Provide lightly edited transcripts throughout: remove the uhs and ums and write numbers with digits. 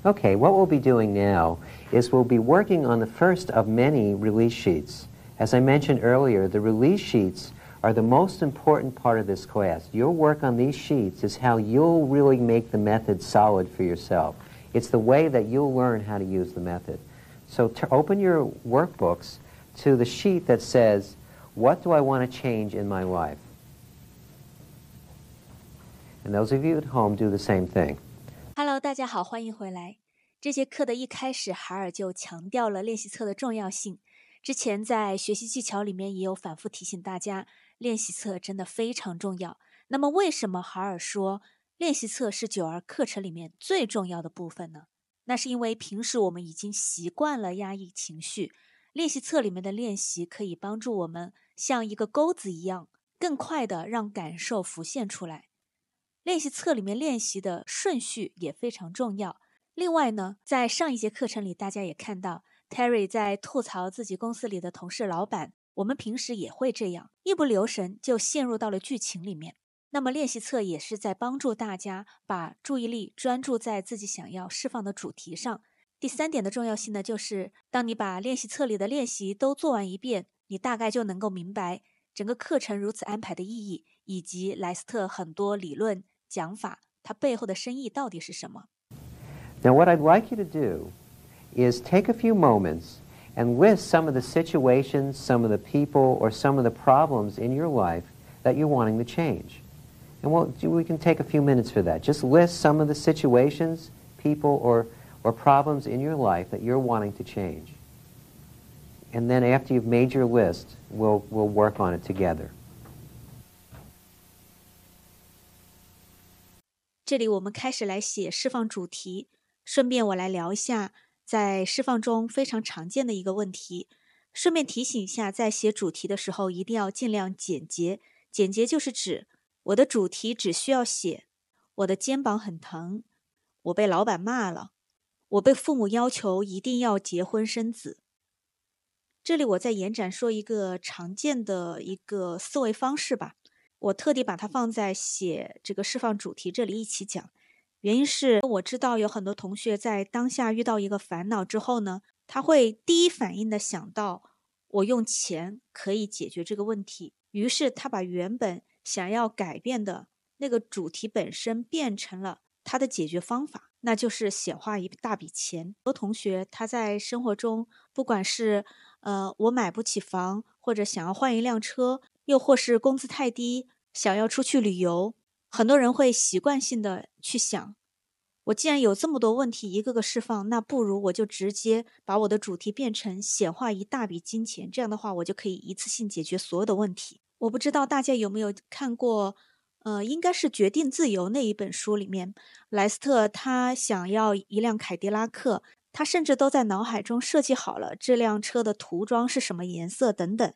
Okay, what we'll be doing now is we'll be working on the first of many release sheets. As I mentioned earlier, the release sheets are the most important part of this class. Your work on these sheets is how you'll really make the method solid for yourself. It's the way that you'll learn how to use the method. So open your workbooks to the sheet that says, what do I want to change in my life? And those of you at home do the same thing. Hello， 大家好，欢迎回来。这节课的一开始，海尔就强调了练习册的重要性。之前在学习技巧里面也有反复提醒大家，练习册真的非常重要。那么为什么海尔说练习册是9R课程里面最重要的部分呢？那是因为平时我们已经习惯了压抑情绪，练习册里面的练习可以帮助我们像一个钩子一样，更快地让感受浮现出来。练习册里面练习的顺序也非常重要。另外呢，在上一节课程里，大家也看到 Terry 在吐槽自己公司里的同事老板，我们平时也会这样，一不留神就陷入到了剧情里面。那么练习册也是在帮助大家把注意力专注在自己想要释放的主题上。第3点的重要性呢，就是当你把练习册里的练习都做完一遍，你大概就能够明白整个课程如此安排的意义，以及莱斯特很多理论讲法，它背后的深意到底是什么。 Now what I'd like you to do is take a few moments and list some of the situations, some of the people, or some of the problems in your life that you're wanting to change. And we can take a few minutes for that. Just list some of the situations, people, or problems in your life that you're wanting to change. And then after you've made your list, we'll work on it together. 这里我们开始来写释放主题，顺便我来聊一下在释放中非常常见的一个问题。顺便提醒一下，在写主题的时候一定要尽量简洁。简洁就是指我的主题只需要写我的肩膀很疼，我被老板骂了，我被父母要求一定要结婚生子。这里我再延展说一个常见的一个思维方式吧。我特地把它放在写这个释放主题这里一起讲，原因是我知道有很多同学在当下遇到一个烦恼之后呢，他会第一反应的想到我用钱可以解决这个问题，于是他把原本想要改变的那个主题本身变成了他的解决方法，那就是显化一大笔钱。很多同学他在生活中，不管是我买不起房，或者想要换一辆车，又或是工资太低，想要出去旅游，很多人会习惯性的去想，我既然有这么多问题一个个释放，那不如我就直接把我的主题变成显化一大笔金钱，这样的话我就可以一次性解决所有的问题。我不知道大家有没有看过应该是《决定自由》那一本书里面，莱斯特他想要一辆凯迪拉克，他甚至都在脑海中设计好了这辆车的涂装是什么颜色等等。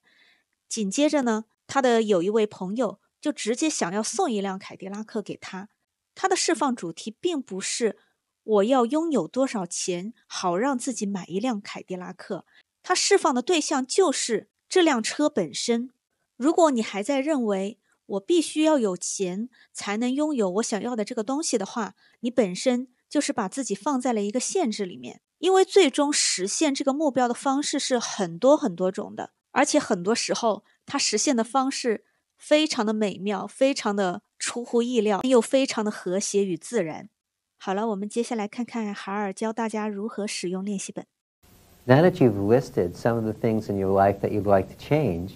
紧接着呢，他的有一位朋友就直接想要送一辆凯迪拉克给他。他的释放主题并不是我要拥有多少钱好让自己买一辆凯迪拉克，他释放的对象就是这辆车本身。如果你还在认为我必须要有钱才能拥有我想要的这个东西的话，你本身就是把自己放在了一个限制里面。因为最终实现这个目标的方式是很多很多种的，而且很多时候它实现的方式非常的美妙，非常的出乎意料，又非常的和谐与自然。好了，我们接下来看看海尔教大家如何使用练习本。 Now that you've listed some of the things in your life that you'd like to change,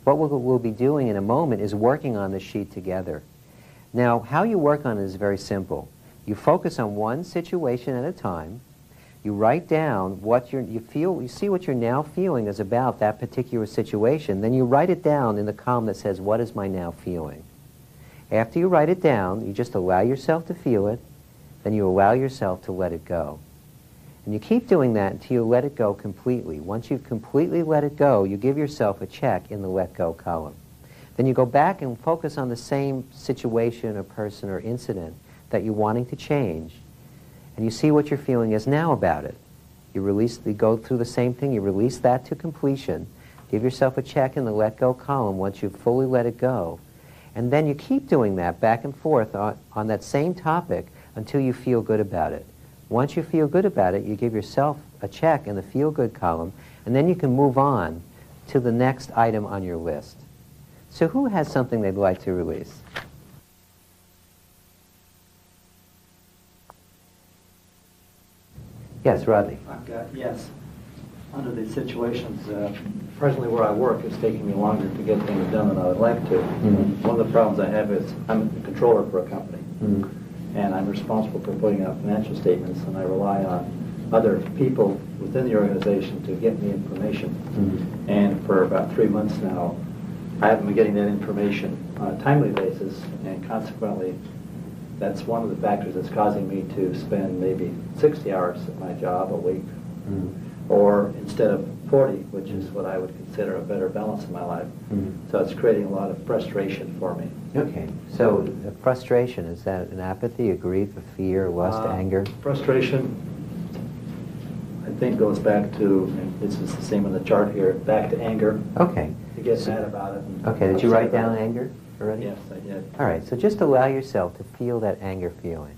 what we'll be doing in a moment is working on the sheet together. Now, how you work on it is very simple. You focus on one situation at a time. You write down what you see what you're now feeling is about that particular situation. Then you write it down in the column that says, what is my now feeling? After you write it down, you just allow yourself to feel it. Then you allow yourself to let it go. And you keep doing that until you let it go completely. Once you've completely let it go, you give yourself a check in the let go column. Then you go back and focus on the same situation or person or incident that you're wanting to change. And you see what your feeling is now about it. You go through the same thing, you release that to completion. Give yourself a check in the let go column once you've fully let it go. And then you keep doing that back and forth on that same topic until you feel good about it. Once you feel good about it, you give yourself a check in the feel-good column, and then you can move on to the next item on your list. So who has something they'd like to release? Yes, Rodney. I've got, yes. Under these situations, presently where I work, it's taking me longer to get things done than I would like to. Mm-hmm. One of the problems I have is I'm the controller for a company, and I'm responsible for putting out financial statements, and I rely on other people within the organization to get me information. And for about 3 months now, I haven't been getting that information on a timely basis, and consequently, that's one of the factors that's causing me to spend maybe 60 hours at my job a week, or instead of 40, which is what I would consider a better balance in my life. So it's creating a lot of frustration for me. Okay, so frustration, is that an apathy, a grief, a fear, lust, anger? Frustration, I think, goes back to, and this is the same on the chart here, back to anger. Okay. To get mad about it. Okay, did you write down anger already? Yes, I did. All right, so just allow yourself to feel that anger feeling.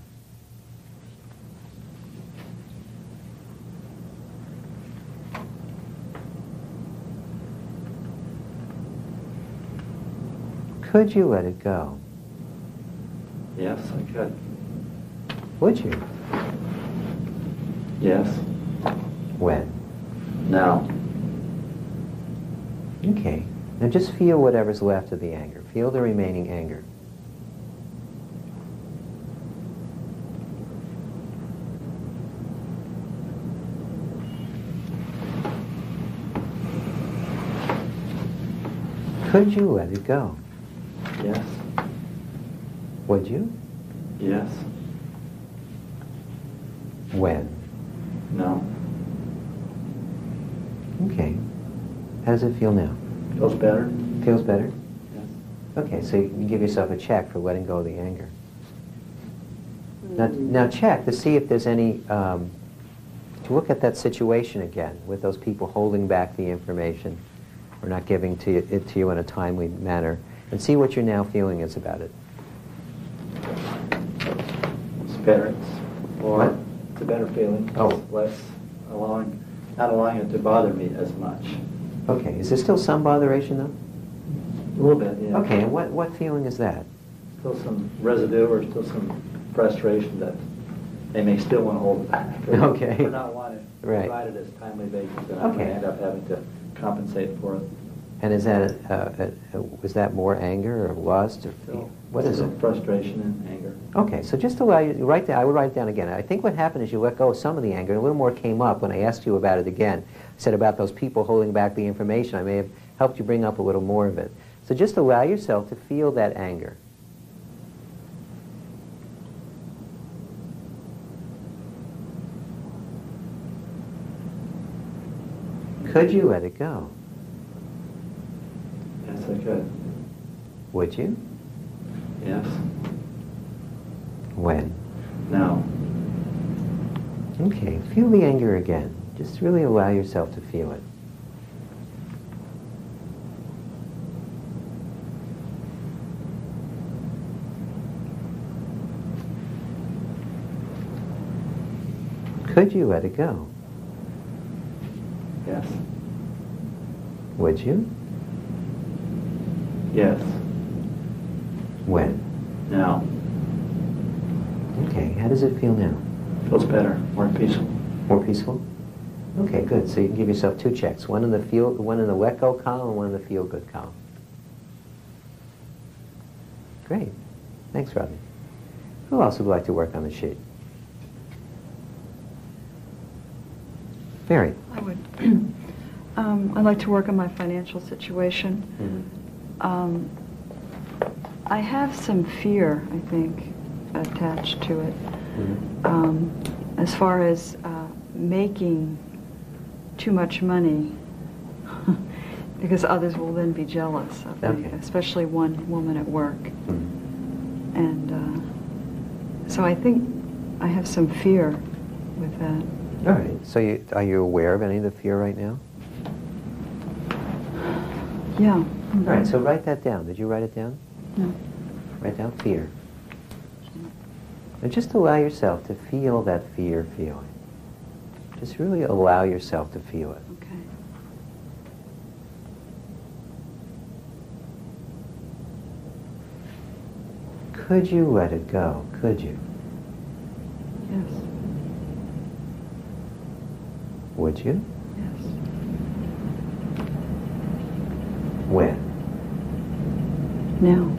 Could you let it go? Yes, I could. Would you? Yes. When? Now. Okay. Now just feel whatever's left of the anger. Feel the remaining anger. Could you let it go? Yes. Would you? Yes. When? No. Okay. How does it feel now? Feels better. Feels better? Yes. Okay, so you can give yourself a check for letting go of the anger. Now check to see if there's any, to look at that situation again with those people holding back the information or not giving it to you in a timely manner, and see what you're now feeling is about it. It's better. It's more. What? It's a better feeling. Oh. It's less not allowing it to bother me as much. Okay, is there still some botheration though? A little bit, yeah. Okay, and what feeling is that? Still some residue or still some frustration that they may still want to hold it back. Okay. For not wanting to Right. provide it as timely basis, and I'm going Okay. to end up having to compensate for it. And is that, was that more anger or lust or fear? What is it? Frustration and anger. Okay, so just allow you, write down, I would write it down again. I think what happened is you let go of some of the anger, and a little more came up when I asked you about it again. I said about those people holding back the information. I may have helped you bring up a little more of it. So just allow yourself to feel that anger. Could you let it go? Yes, I could. Would you? Yes. When? Now. Okay, feel the anger again. Just really allow yourself to feel it. Could you let it go? Yes. Would you? Yes. When? Now. Okay, how does it feel now? Feels better. More peaceful. More peaceful? Okay, good. So you can give yourself 2 checks. One in the let go column and one in the feel good column. Great. Thanks, Rodney. Who else would like to work on the sheet? Mary. I would. I'd like to work on my financial situation. I have some fear, I think, attached to it. As far as making too much money, because others will then be jealous of me, especially one woman at work. And so I think I have some fear with that. All right. So are you aware of any of the fear right now? Yeah. All right. So write that down. Did you write it down? No. Write down fear. And just allow yourself to feel that fear feeling. Just really allow yourself to feel it. Okay. Could you let it go? Could you? Yes. Would you? Yes. When? Now.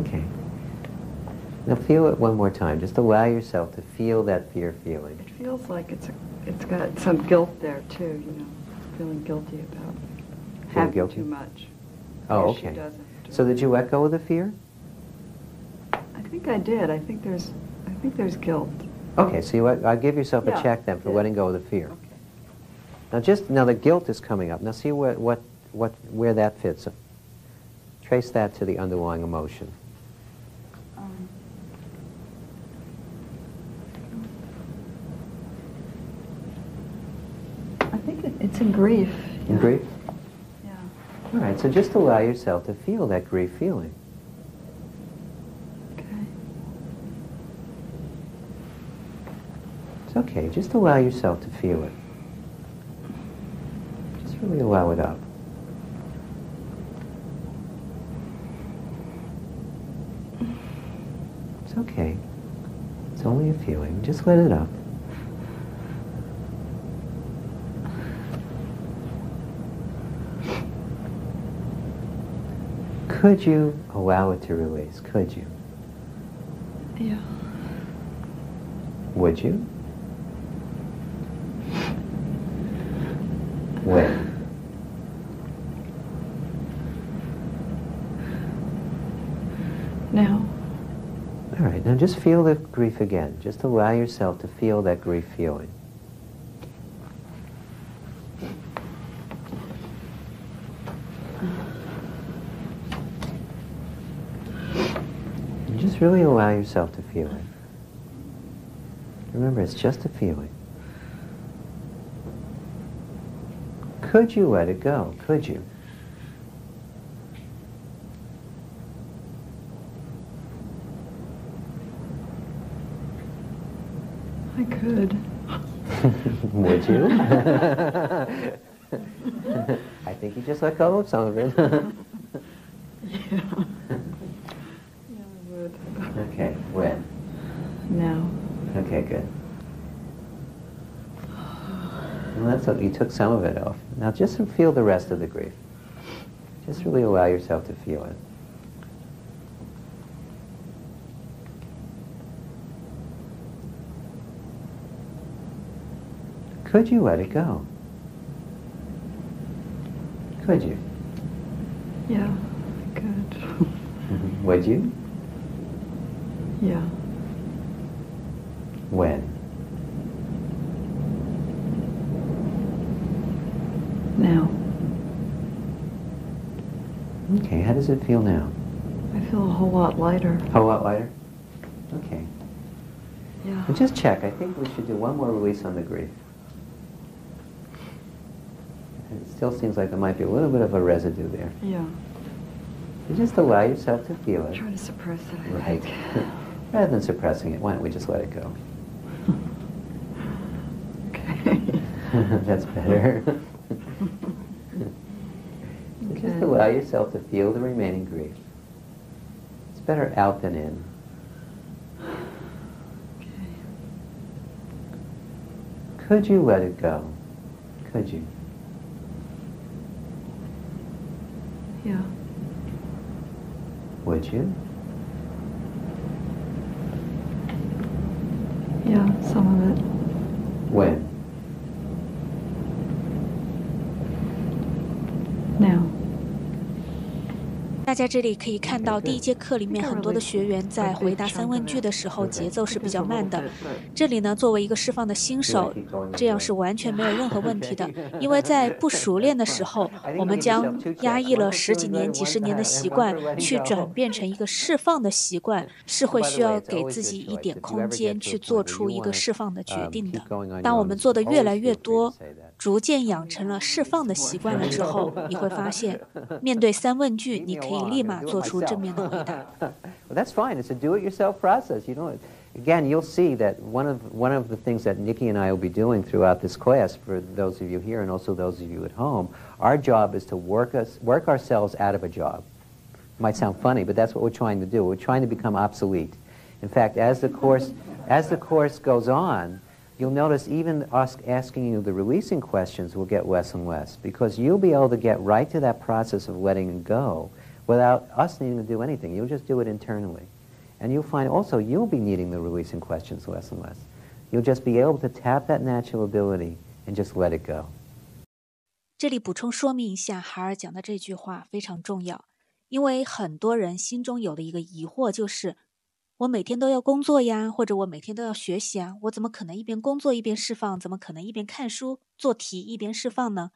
Okay. Now feel it one more time. Just allow yourself to feel that fear feeling. It feels like it's got some guilt there too, feeling guilty about having guilty? too much. Oh, She okay. doesn't. So did you let go of the fear? I think I did. I think there's guilt. Okay, so I'll give yourself a Yeah, check then for yeah. letting go of the fear. Okay. Now the guilt is coming up. Now see where that fits. Trace that to the underlying emotion. I think it's in grief. In grief? Yeah. All right, so just allow yourself to feel that grief feeling. Okay. It's okay, just allow yourself to feel it. Just really allow it up. It's okay. It's only a feeling. Just let it up. Could you allow it to release? Could you? Yeah. Would you? When? Now. All right, now just feel the grief again. Just allow yourself to feel that grief feeling. And just really allow yourself to feel it. Remember, it's just a feeling. Could you let it go? Could you? I could. Would you? I think you just let go of some of it. Yeah. Yeah, I would. Okay, when? Now. Okay, good. Well, that's what, you took some of it off. Now just feel the rest of the grief. Just really allow yourself to feel it. Could you let it go? Could you? Yeah, I could. Would you? Yeah. When? Now. Okay, how does it feel now? I feel a whole lot lighter. A whole lot lighter? Okay. Yeah. And just check. I think we should do one more release on the grief. It still seems like there might be a little bit of a residue there. Yeah. You just allow yourself to feel it. Try to suppress it, I Right. think. Rather than suppressing it, why don't we just let it go? Okay. That's better. So just allow yourself to feel the remaining grief. It's better out than in. Okay. Could you let it go? Could you? Yeah. Would you? Yeah, some of it. When? Now. 大家这里可以看到，第一节课里面很多的学员在回答三问句的时候节奏是比较慢的。这里呢，作为一个释放的新手，这样是完全没有任何问题的。因为在不熟练的时候，我们将压抑了10几年、几十年的习惯，去转变成一个释放的习惯，是会需要给自己一点空间去做出一个释放的决定的。当我们做的越来越多，逐渐养成了释放的习惯了之后，你会发现，面对三问句，你可以立马做出正面的回答。Well, that's fine. It's a do-it-yourself process. You know, again, you'll see that one of the things that Nikki and I will be doing throughout this class, for those of you here and also those of you at home, our job is to work ourselves out of a job. It might sound funny, but that's what we're trying to do. We're trying to become obsolete. In fact, as the course goes on, you'll notice even us asking you the releasing questions will get less and less, because you'll be able to get right to that process of letting it go without us needing to do anything. You'll just do it internally. And you'll find also you'll be needing the releasing questions less and less. You'll just be able to tap that natural ability and just let it go. 这里补充说明一下，海尔讲的这句话非常重要，因为很多人心中有的一个疑惑就是，我每天都要工作呀，或者我每天都要学习啊，我怎么可能一边工作一边释放？怎么可能一边看书做题一边释放呢？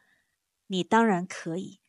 你当然可以，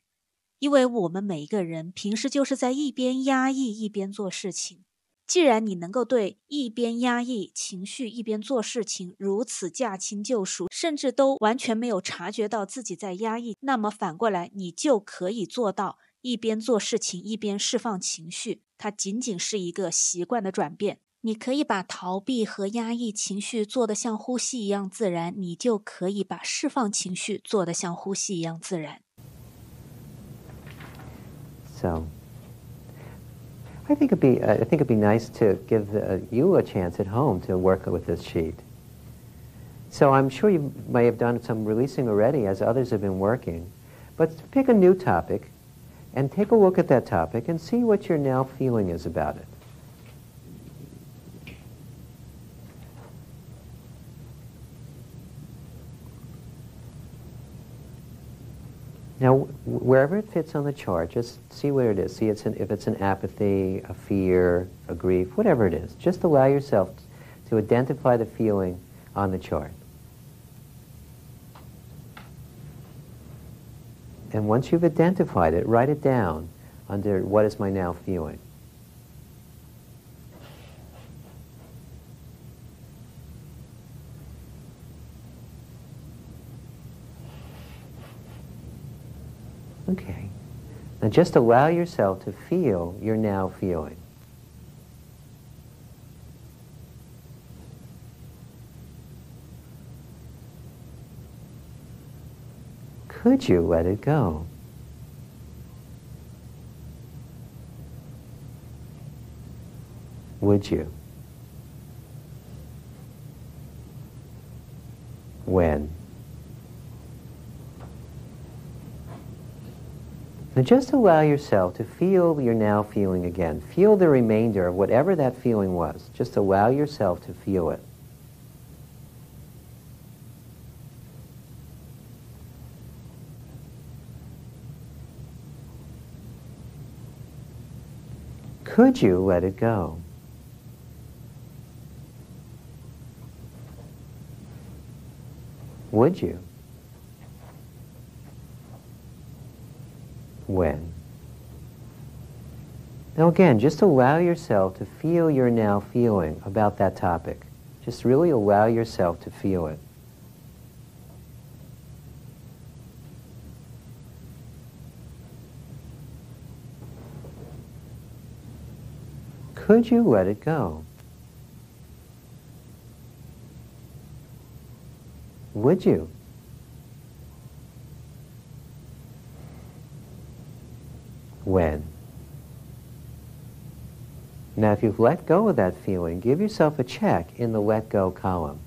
因为我们每一个人平时就是在一边压抑一边做事情。既然你能够对一边压抑情绪一边做事情如此驾轻就熟，甚至都完全没有察觉到自己在压抑，那么反过来你就可以做到一边做事情一边释放情绪。它仅仅是一个习惯的转变。你可以把逃避和压抑情绪做得像呼吸一样自然，你就可以把释放情绪做得像呼吸一样自然。So, I think it'd be nice to give you a chance at home to work with this sheet. So I'm sure you may have done some releasing already, as others have been working. But pick a new topic and take a look at that topic and see what your now feeling is about it. Now, wherever it fits on the chart, just see where it is. See if it's an apathy, a fear, a grief, whatever it is. Just allow yourself to identify the feeling on the chart. And once you've identified it, write it down under what is my now feeling. Okay. Now just allow yourself to feel your now feeling. Could you let it go? Would you? When? Now just allow yourself to feel your now feeling again. Feel the remainder of whatever that feeling was. Just allow yourself to feel it. Could you let it go? Would you? When? Now again, just allow yourself to feel your now feeling about that topic. Just really allow yourself to feel it. Could you let it go? Would you? When? Now, if you've let go of that feeling, give yourself a check in the let go column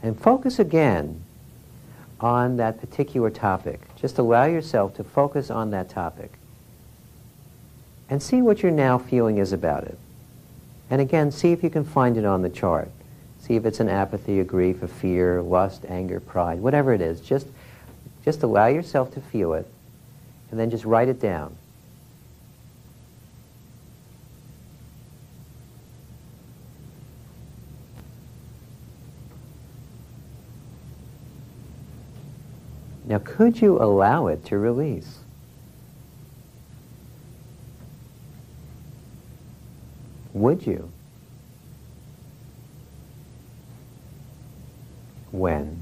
and focus again on that particular topic. Just allow yourself to focus on that topic and see what your now feeling is about it. And again, see if you can find it on the chart. See if it's an apathy, a grief, a fear, lust, anger, pride, whatever it is. Just allow yourself to feel it and then just write it down. Now, could you allow it to release? Would you? When?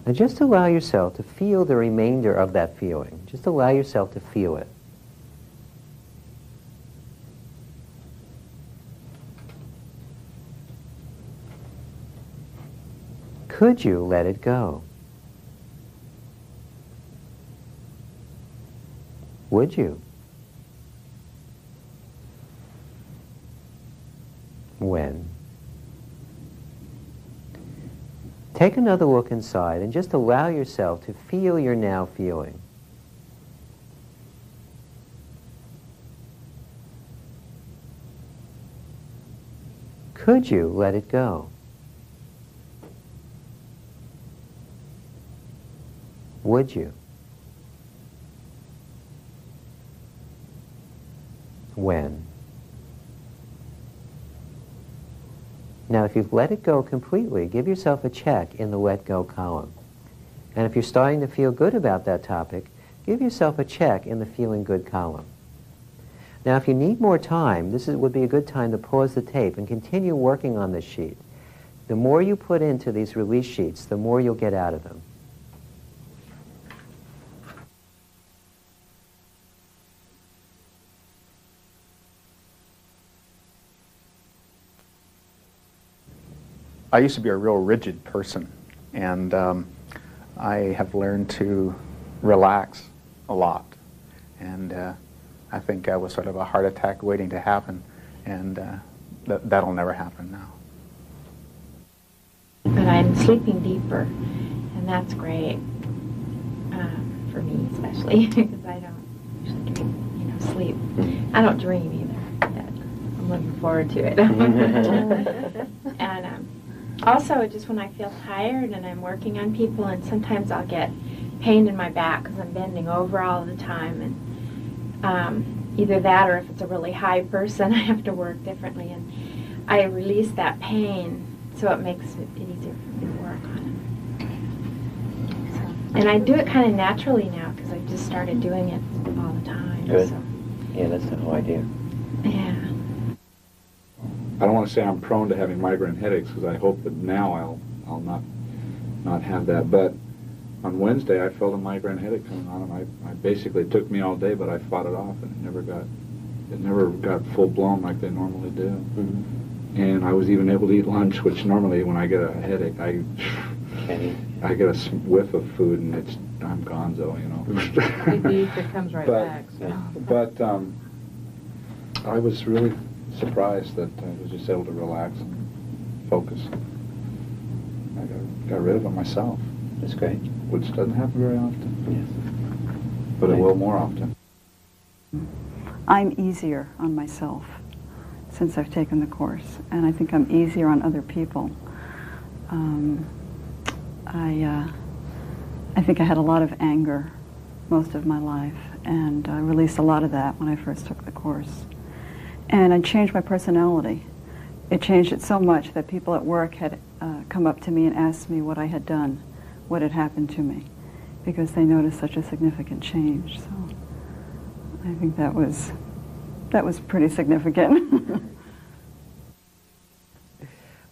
Now just allow yourself to feel the remainder of that feeling. Just allow yourself to feel it. Could you let it go? Would you? When? Take another look inside and just allow yourself to feel your now feeling. Could you let it go? Would you? When? Now, if you've let it go completely, give yourself a check in the let go column. And if you're starting to feel good about that topic, give yourself a check in the feeling good column. Now, if you need more time, would be a good time to pause the tape and continue working on this sheet. The more you put into these release sheets, the more you'll get out of them. I used to be a real rigid person, and I have learned to relax a lot. And I think I was sort of a heart attack waiting to happen, and that'll never happen now. But I'm sleeping deeper, and that's great for me, especially because I don't usually dream, sleep. I don't dream either. Yet. I'm looking forward to it. And also, just when I feel tired and I'm working on people, and sometimes I'll get pain in my back because I'm bending over all the time, and either that or if it's a really high person, I have to work differently, and I release that pain, so it makes it easier for me to work on it. So, and I do it kind of naturally now because I've just started doing it all the time. Good. So. Yeah, that's the whole idea. Yeah. I don't want to say I'm prone to having migraine headaches because I hope that now I'll not have that. But on Wednesday I felt a migraine headache coming on, and I basically, it took me all day, but I fought it off, and it never got full blown like they normally do. Mm-hmm. And I was even able to eat lunch, which normally when I get a headache I get a whiff of food and I'm gonzo, It comes right back. So. But I was really surprised that I was just able to relax and focus. I got rid of it myself. That's great. Which doesn't happen very often. Yes. But it will more often. I'm easier on myself since I've taken the course, and I think I'm easier on other people. I think I had a lot of anger most of my life, and I released a lot of that when I first took the course. And I changed my personality. It changed it so much that people at work had come up to me and asked me what I had done, what had happened to me, because they noticed such a significant change. So I think that was pretty significant.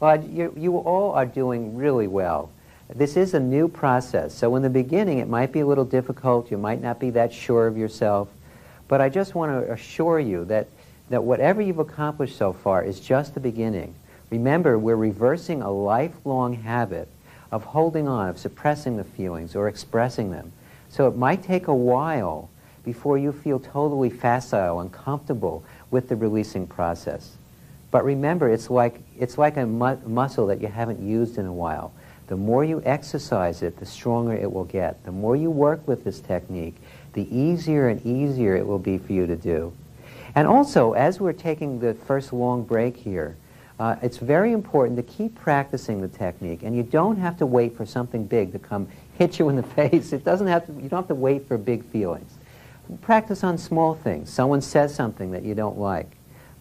Well, you all are doing really well. This is a new process, so in the beginning it might be a little difficult, you might not be that sure of yourself, but I just want to assure you that whatever you've accomplished so far is just the beginning. Remember, we're reversing a lifelong habit of holding on, of suppressing the feelings or expressing them. So it might take a while before you feel totally facile and comfortable with the releasing process. But remember, it's like a muscle that you haven't used in a while. The more you exercise it, the stronger it will get. The more you work with this technique, the easier and easier it will be for you to do. And also, as we're taking the first long break here, it's very important to keep practicing the technique, and you don't have to wait for something big to come hit you in the face. You don't have to wait for big feelings. Practice on small things. Someone says something that you don't like.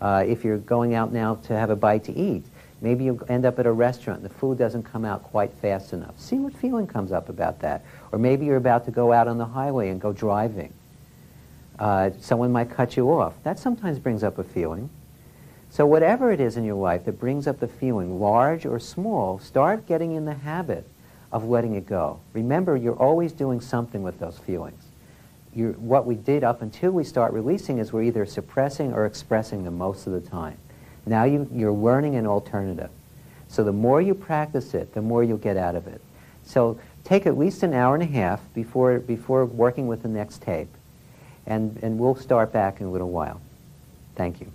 If you're going out now to have a bite to eat, maybe you'll end up at a restaurant and the food doesn't come out quite fast enough. See what feeling comes up about that. Or maybe you're about to go out on the highway and go driving. Someone might cut you off. That sometimes brings up a feeling. So whatever it is in your life that brings up the feeling, large or small, start getting in the habit of letting it go. Remember, you're always doing something with those feelings. What we did up until we start releasing is we're either suppressing or expressing them most of the time. Now you're learning an alternative. So the more you practice it, the more you'll get out of it. So take at least an hour and a half before working with the next tape. And we'll start back in a little while. Thank you.